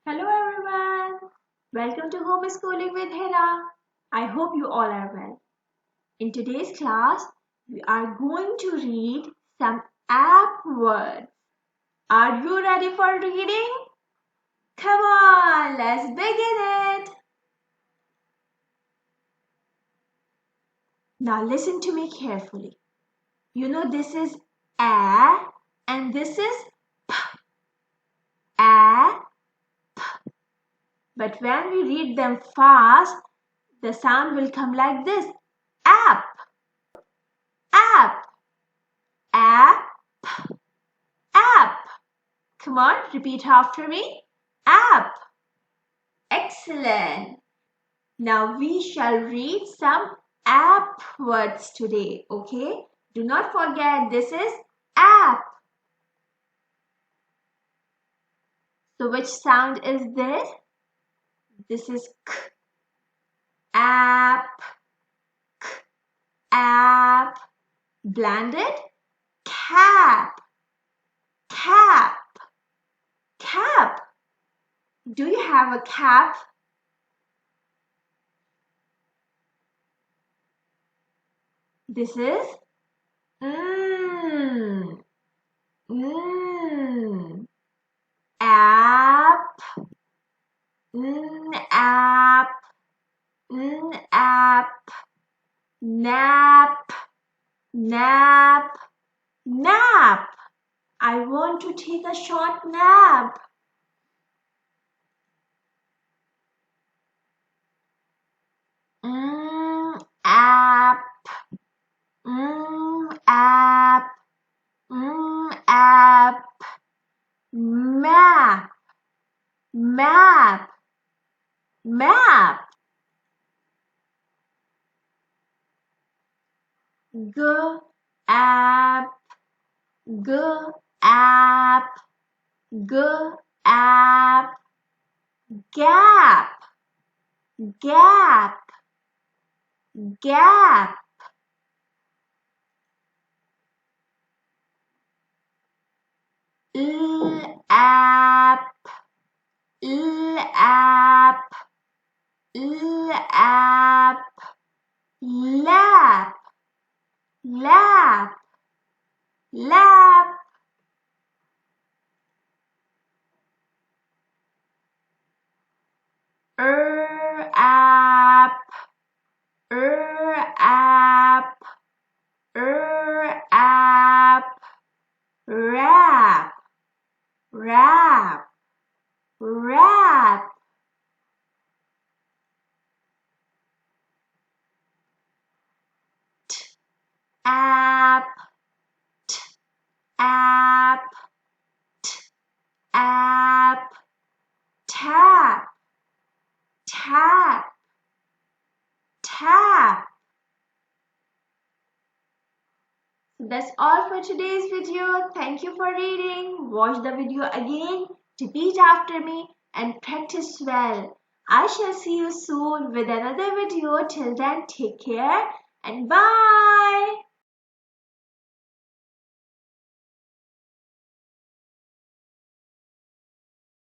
Hello everyone. Welcome to Homeschooling with Hera. I hope you all are well. In today's class, we are going to read some app words. Are you ready for reading? Come on, let's begin it. Now listen to me carefully. You know this is a and this is p. A, p. But when we read them fast, the sound will come like this. App, app, app, app. Come on, repeat after me. App. Excellent. Now we shall read some app words today, okay? Do not forget this is app. So which sound is this? This is k. App. K. App. Blended. Cap. Cap. Cap. Do you have a cap? This is app, app, app, nap, nap, nap. I want to take a short nap. App, app, app, map, map, map. G, app, g, app, g, app, gap, gap, gap. App, app, app, lap, lap, lap. App, app, app, wrap, wrap, wrap. App, app, app, tap, tap, tap. That's all for today's video. Thank you for reading. Watch the video again, repeat after me and practice well. I shall see you soon with another video. Till then, take care and bye.